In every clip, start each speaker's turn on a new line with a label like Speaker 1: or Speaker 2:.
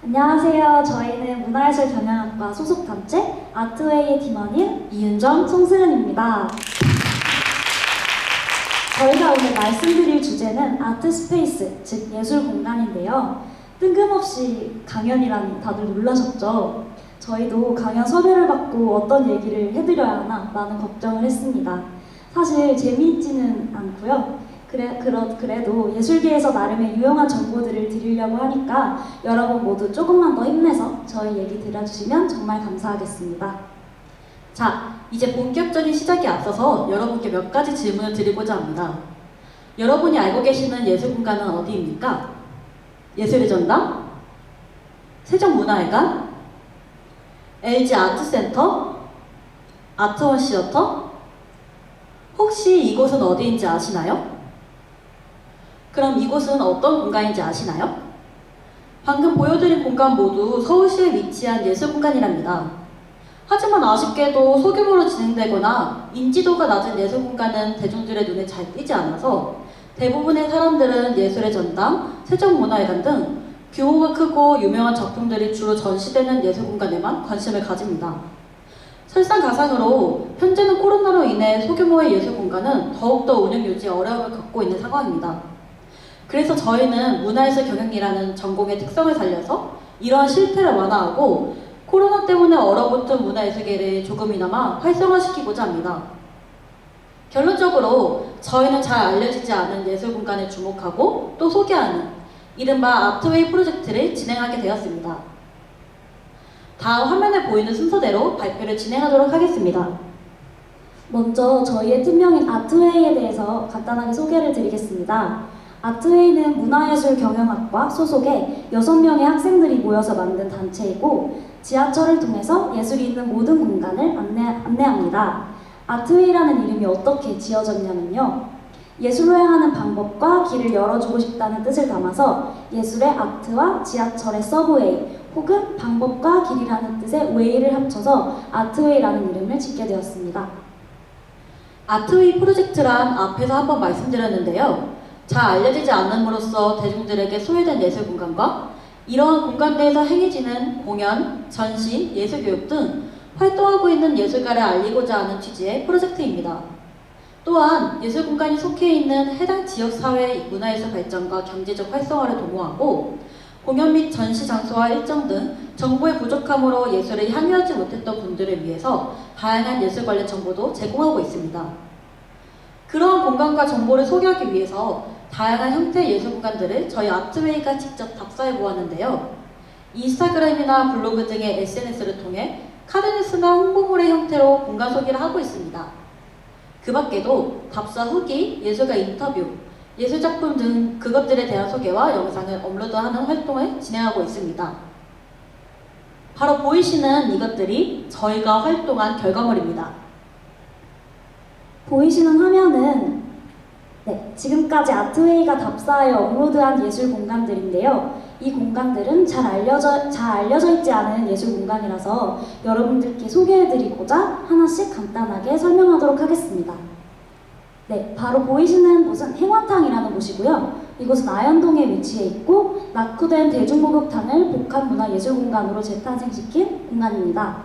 Speaker 1: 안녕하세요. 저희는 문화예술 경영학과 소속 단체 아트웨이의 팀원인 이윤정, 송승은입니다. 저희가 오늘 말씀드릴 주제는 아트 스페이스, 즉 예술 공간인데요. 뜬금없이 강연이라니 다들 놀라셨죠? 저희도 강연 섭외를 받고 어떤 얘기를 해드려야 하나 많은 걱정을 했습니다. 사실 재미있지는 않고요. 그래도 예술계에서 나름의 유용한 정보들을 드리려고 하니까 여러분 모두 조금만 더 힘내서 저희 얘기 들어주시면 정말 감사하겠습니다.
Speaker 2: 자, 이제 본격적인 시작에 앞서서 여러분께 몇 가지 질문을 드리고자 합니다. 여러분이 알고 계시는 예술 공간은 어디입니까? 예술의 전당? 세종문화회관? LG 아트센터? 아트원 시어터? 혹시 이곳은 어디인지 아시나요? 그럼 이곳은 어떤 공간인지 아시나요? 방금 보여드린 공간 모두 서울시에 위치한 예술 공간이랍니다. 하지만 아쉽게도 소규모로 진행되거나 인지도가 낮은 예술 공간은 대중들의 눈에 잘 띄지 않아서 대부분의 사람들은 예술의 전당, 세종문화회관 등 규모가 크고 유명한 작품들이 주로 전시되는 예술 공간에만 관심을 가집니다. 설상가상으로 현재는 코로나로 인해 소규모의 예술 공간은 더욱더 운영 유지에 어려움을 겪고 있는 상황입니다. 그래서 저희는 문화예술 경영이라는 전공의 특성을 살려서 이러한 실태를 완화하고 코로나 때문에 얼어붙은 문화예술계를 조금이나마 활성화시키고자 합니다. 결론적으로 저희는 잘 알려지지 않은 예술 공간에 주목하고 또 소개하는 이른바 아트웨이 프로젝트를 진행하게 되었습니다. 다음 화면에 보이는 순서대로 발표를 진행하도록 하겠습니다.
Speaker 1: 먼저 저희의 팀명인 아트웨이에 대해서 간단하게 소개를 드리겠습니다. 아트웨이는 문화예술 경영학과 소속의 6명의 학생들이 모여서 만든 단체이고 지하철을 통해서 예술이 있는 모든 공간을 안내합니다. 아트웨이라는 이름이 어떻게 지어졌냐면요. 예술로 향하는 방법과 길을 열어주고 싶다는 뜻을 담아서 예술의 아트와 지하철의 서브웨이 혹은 방법과 길이라는 뜻의 웨이를 합쳐서 아트웨이라는 이름을 짓게 되었습니다.
Speaker 2: 아트웨이 프로젝트란 앞에서 한번 말씀드렸는데요. 잘 알려지지 않음으로써 대중들에게 소외된 예술 공간과 이러한 공간 내에서 행해지는 공연, 전시, 예술교육 등 활동하고 있는 예술가를 알리고자 하는 취지의 프로젝트입니다. 또한 예술 공간이 속해 있는 해당 지역 사회의 문화예술 발전과 경제적 활성화를 도모하고 공연 및 전시 장소와 일정 등 정보의 부족함으로 예술을 향유하지 못했던 분들을 위해서 다양한 예술 관련 정보도 제공하고 있습니다. 그러한 공간과 정보를 소개하기 위해서 다양한 형태의 예술 공간들을 저희 아트웨이가 직접 답사해 보았는데요. 인스타그램이나 블로그 등의 SNS를 통해 카드뉴스나 홍보물의 형태로 공간 소개를 하고 있습니다. 그 밖에도 답사 후기, 예술가 인터뷰, 예술작품 등 그것들에 대한 소개와 영상을 업로드하는 활동을 진행하고 있습니다. 바로 보이시는 이것들이 저희가 활동한 결과물입니다.
Speaker 1: 보이시는 화면은 지금까지 아트웨이가 답사하여 업로드한 예술 공간들인데요. 이 공간들은 잘 알려져 있지 않은 예술 공간이라서 여러분들께 소개해드리고자 하나씩 간단하게 설명하도록 하겠습니다. 바로 보이시는 곳은 행화탕이라는 곳이고요. 이곳은 아현동에 위치해 있고 낙후된 대중목욕탕을 복합문화예술공간으로 재탄생시킨 공간입니다.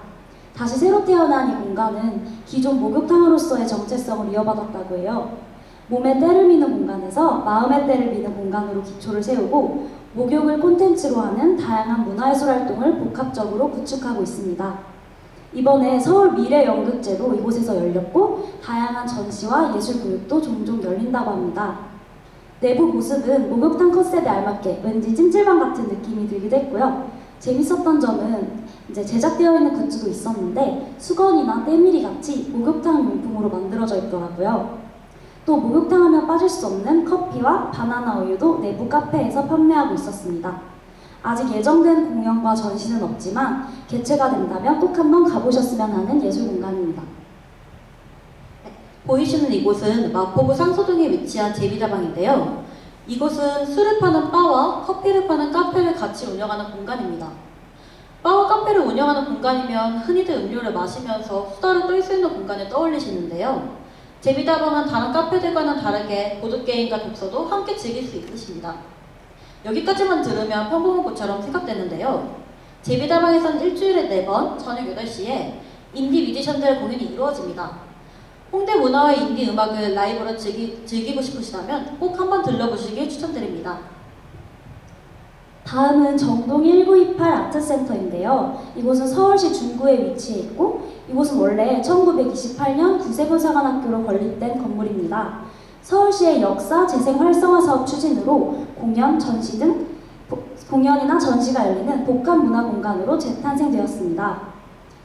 Speaker 1: 다시 새로 태어난 이 공간은 기존 목욕탕으로서의 정체성을 이어받았다고 해요. 몸에 때를 미는 공간에서 마음의 때를 미는 공간으로 기초를 세우고 목욕을 콘텐츠로 하는 다양한 문화예술 활동을 복합적으로 구축하고 있습니다. 이번에 서울 미래연극제도 이곳에서 열렸고 다양한 전시와 예술 교육도 종종 열린다고 합니다. 내부 모습은 목욕탕 컨셉에 알맞게 왠지 찜질방 같은 느낌이 들기도 했고요. 재밌었던 점은 제작되어 있는 굿즈도 있었는데 수건이나 때밀이 같이 목욕탕 용품으로 만들어져 있더라고요. 또 목욕탕 하면 빠질 수 없는 커피와 바나나 우유도 내부 카페에서 판매하고 있었습니다. 아직 예정된 공연과 전시는 없지만 개최가 된다면 꼭 한번 가보셨으면 하는 예술 공간입니다.
Speaker 2: 보이시는 이곳은 마포구 상소동에 위치한 제비다방인데요. 이곳은 술을 파는 바와 커피를 파는 카페를 같이 운영하는 공간입니다. 바와 카페를 운영하는 공간이면 흔히들 음료를 마시면서 수다를 떨 수 있는 공간을 떠올리시는데요. 제비다방은 다른 카페들과는 다르게 보드게임과 독서도 함께 즐길 수 있으십니다. 여기까지만 들으면 평범한 곳처럼 생각되는데요. 제비다방에선 일주일에 4번 저녁 8시에 인디 뮤지션들의 공연이 이루어집니다. 홍대 문화와 인디 음악을 라이브로 즐기고 싶으시다면 꼭 한번 들러보시길 추천드립니다.
Speaker 1: 다음은 정동 1928 아트센터인데요. 이곳은 서울시 중구에 위치해 있고 이곳은 원래 1928년 구세군사관학교로 건립된 건물입니다. 서울시의 역사 재생 활성화 사업 추진으로 공연, 전시 등 공연이나 전시가 열리는 복합 문화 공간으로 재탄생되었습니다.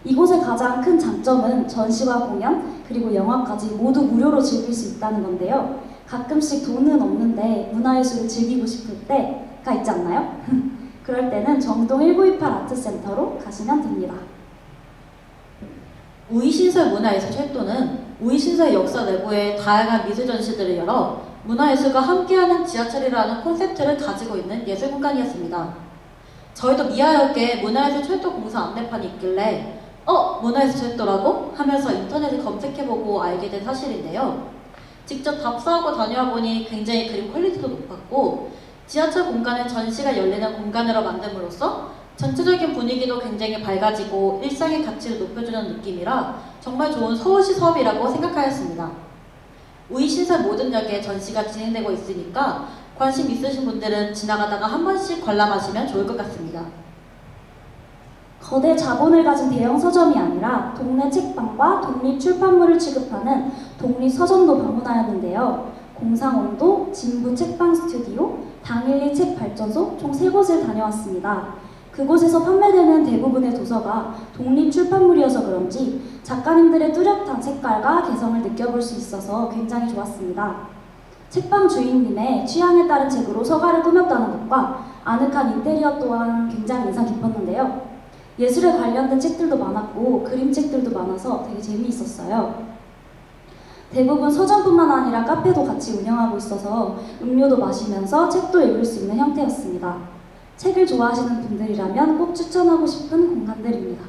Speaker 1: 이곳의 가장 큰 장점은 전시와 공연 그리고 영화까지 모두 무료로 즐길 수 있다는 건데요. 가끔씩 돈은 없는데 문화예술을 즐기고 싶을 때가 있지 않나요? 그럴 때는 정동 1928 아트센터로 가시면 됩니다.
Speaker 2: 우이신설 문화예술철도는 우이신설 역사 내부에 다양한 미술 전시들을 열어 문화예술과 함께하는 지하철이라는 콘셉트를 가지고 있는 예술 공간이었습니다. 저희도 미아역에 문화예술철도 공사 안내판이 있길래 문화예술철도라고? 하면서 인터넷에 검색해보고 알게 된 사실인데요. 직접 답사하고 다녀와 보니 굉장히 그림 퀄리티도 높았고 지하철 공간을 전시가 열리는 공간으로 만듦으로써 전체적인 분위기도 굉장히 밝아지고 일상의 가치를 높여주는 느낌이라 정말 좋은 서울시 사업이라고 생각하였습니다. 우이신설 모든 역에 전시가 진행되고 있으니까 관심 있으신 분들은 지나가다가 한 번씩 관람하시면 좋을 것 같습니다.
Speaker 1: 거대 자본을 가진 대형 서점이 아니라 동네 책방과 독립 출판물을 취급하는 독립 서점도 방문하였는데요. 공상원도, 진부 책방 스튜디오, 당일리 책 발전소 총 3곳을 다녀왔습니다. 그곳에서 판매되는 대부분의 도서가 독립 출판물이어서 그런지 작가님들의 뚜렷한 색깔과 개성을 느껴볼 수 있어서 굉장히 좋았습니다. 책방 주인님의 취향에 따른 책으로 서가를 꾸몄다는 것과 아늑한 인테리어 또한 굉장히 인상 깊었는데요. 예술에 관련된 책들도 많았고 그림책들도 많아서 되게 재미있었어요. 대부분 서점뿐만 아니라 카페도 같이 운영하고 있어서 음료도 마시면서 책도 읽을 수 있는 형태였습니다. 책을 좋아하시는 분들이라면 꼭 추천하고 싶은 공간들입니다.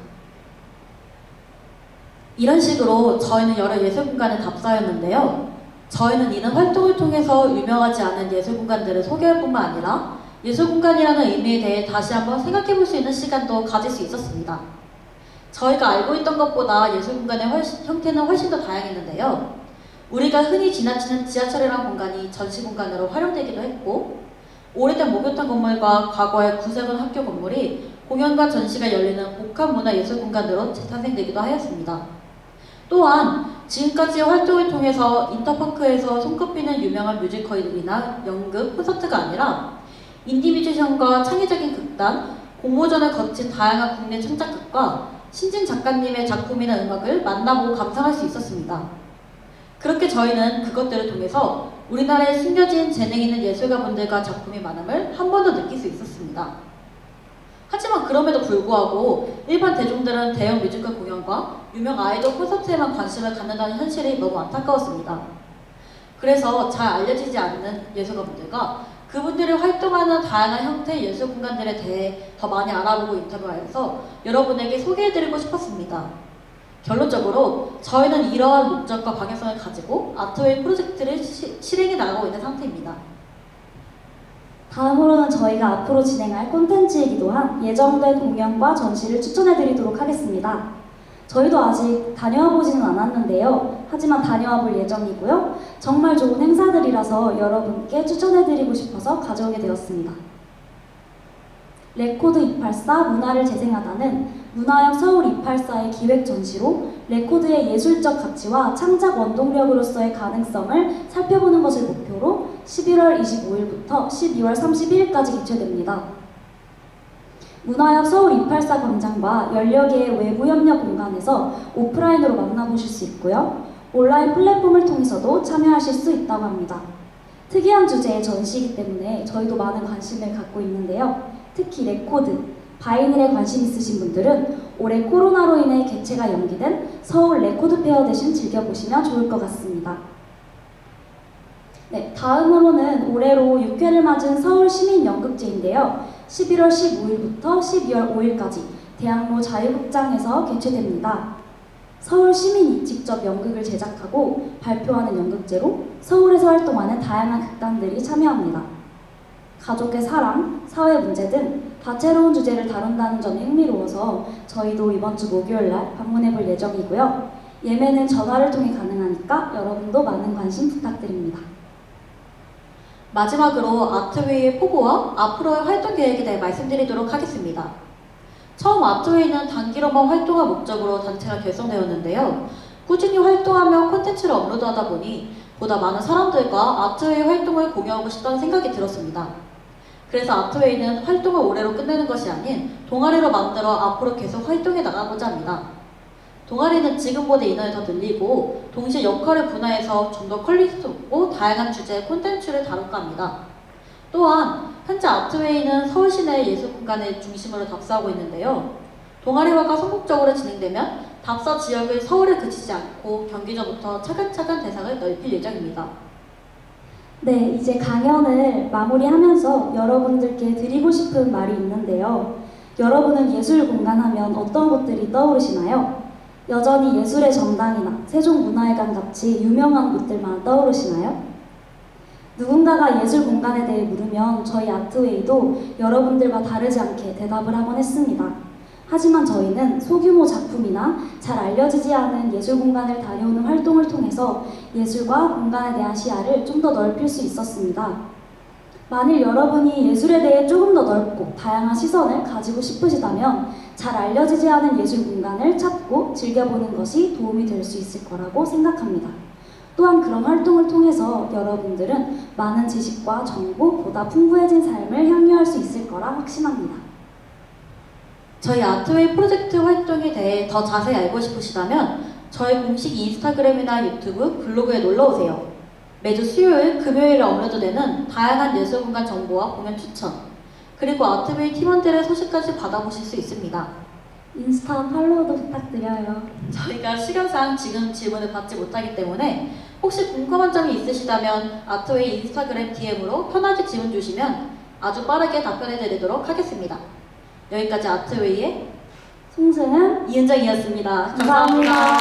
Speaker 2: 이런 식으로 저희는 여러 예술 공간을 답사했는데요. 저희는 이런 활동을 통해서 유명하지 않은 예술 공간들을 소개할 뿐만 아니라 예술 공간이라는 의미에 대해 다시 한번 생각해 볼 수 있는 시간도 가질 수 있었습니다. 저희가 알고 있던 것보다 예술 공간의 형태는 훨씬 더 다양했는데요. 우리가 흔히 지나치는 지하철이라는 공간이 전시 공간으로 활용되기도 했고 오래된 목욕탕 건물과 과거의 구세군 학교 건물이 공연과 전시가 열리는 복합문화예술 공간으로 재탄생되기도 하였습니다. 또한 지금까지의 활동을 통해서 인터파크에서 손꼽히는 유명한 뮤지컬이나 연극, 콘서트가 아니라 인디 뮤지션과 창의적인 극단, 공모전을 거친 다양한 국내 창작극과 신진 작가님의 작품이나 음악을 만나보고 감상할 수 있었습니다. 그렇게 저희는 그것들을 통해서 우리나라에 숨겨진 재능 있는 예술가분들과 작품이 많음을 한 번 더 느낄 수 있었습니다. 하지만 그럼에도 불구하고 일반 대중들은 대형 뮤지컬 공연과 유명 아이돌 콘서트에만 관심을 갖는다는 현실이 너무 안타까웠습니다. 그래서 잘 알려지지 않는 예술가분들과 그분들이 활동하는 다양한 형태의 예술 공간들에 대해 더 많이 알아보고 인터뷰하여서 여러분에게 소개해드리고 싶었습니다. 결론적으로 저희는 이러한 목적과 방향성을 가지고 아트웨이 프로젝트를 실행해 나가고 있는 상태입니다.
Speaker 1: 다음으로는 저희가 앞으로 진행할 콘텐츠이기도 한 예정된 공연과 전시를 추천해드리도록 하겠습니다. 저희도 아직 다녀와 보지는 않았는데요. 하지만 다녀와 볼 예정이고요. 정말 좋은 행사들이라서 여러분께 추천해드리고 싶어서 가져오게 되었습니다. 레코드 284 문화를 재생하다는 문화역 서울 284의 기획 전시로 레코드의 예술적 가치와 창작 원동력으로서의 가능성을 살펴보는 것을 목표로 11월 25일부터 12월 31일까지 개최됩니다. 문화역 서울 284 광장과 10여개의 외부 협력 공간에서 오프라인으로 만나보실 수 있고요. 온라인 플랫폼을 통해서도 참여하실 수 있다고 합니다. 특이한 주제의 전시이기 때문에 저희도 많은 관심을 갖고 있는데요. 특히 레코드, 바이닐에 관심 있으신 분들은 올해 코로나로 인해 개최가 연기된 서울 레코드 페어 대신 즐겨보시면 좋을 것 같습니다. 네, 다음으로는 올해로 6회를 맞은 서울 시민연극제인데요. 11월 15일부터 12월 5일까지 대학로 자유극장에서 개최됩니다. 서울 시민이 직접 연극을 제작하고 발표하는 연극제로 서울에서 활동하는 다양한 극단들이 참여합니다. 가족의 사랑, 사회 문제 등 다채로운 주제를 다룬다는 점이 흥미로워서 저희도 이번 주 목요일 날 방문해 볼 예정이고요. 예매는 전화를 통해 가능하니까 여러분도 많은 관심 부탁드립니다.
Speaker 2: 마지막으로 아트웨이의 포부와 앞으로의 활동 계획에 대해 말씀드리도록 하겠습니다. 처음 아트웨이는 단기로만 활동할 목적으로 단체가 결성되었는데요. 꾸준히 활동하며 콘텐츠를 업로드하다 보니 보다 많은 사람들과 아트웨이 활동을 공유하고 싶다는 생각이 들었습니다. 그래서 아트웨이는 활동을 올해로 끝내는 것이 아닌 동아리로 만들어 앞으로 계속 활동해 나가고자 합니다. 동아리는 지금보다 인원을 더 늘리고 동시에 역할을 분화해서 좀 더 퀄리티 높고 다양한 주제의 콘텐츠를 다룰까 합니다. 또한 현재 아트웨이는 서울 시내 예술 공간을 중심으로 답사하고 있는데요. 동아리화가 성공적으로 진행되면 답사 지역을 서울에 그치지 않고 경기도부터 차근차근 대상을 넓힐 예정입니다.
Speaker 1: 네, 이제 강연을 마무리하면서 여러분들께 드리고 싶은 말이 있는데요. 여러분은 예술 공간 하면 어떤 곳들이 떠오르시나요? 여전히 예술의 전당이나 세종문화회관 같이 유명한 곳들만 떠오르시나요? 누군가가 예술 공간에 대해 물으면 저희 아트웨이도 여러분들과 다르지 않게 대답을 하곤 했습니다. 하지만 저희는 소규모 작품이나 잘 알려지지 않은 예술 공간을 다녀오는 활동을 통해서 예술과 공간에 대한 시야를 좀 더 넓힐 수 있었습니다. 만일 여러분이 예술에 대해 조금 더 넓고 다양한 시선을 가지고 싶으시다면 잘 알려지지 않은 예술 공간을 찾고 즐겨보는 것이 도움이 될 수 있을 거라고 생각합니다. 또한 그런 활동을 통해서 여러분들은 많은 지식과 정보보다 풍부해진 삶을 향유할 수 있을 거라 확신합니다.
Speaker 2: 저희 아트웨이 프로젝트 활동에 대해 더 자세히 알고 싶으시다면 저희 공식 인스타그램이나 유튜브, 블로그에 놀러오세요. 매주 수요일, 금요일에 업로드되는 다양한 예술공간 정보와 공연 추천, 그리고 아트웨이 팀원들의 소식까지 받아보실 수 있습니다.
Speaker 1: 인스타 팔로우도 부탁드려요.
Speaker 2: 저희가 시간상 지금 질문을 받지 못하기 때문에 혹시 궁금한 점이 있으시다면 아트웨이 인스타그램 DM으로 편하게 질문 주시면 아주 빠르게 답변해 드리도록 하겠습니다. 여기까지 아트웨이의
Speaker 1: 송승은
Speaker 2: 이은정이었습니다.
Speaker 1: 감사합니다.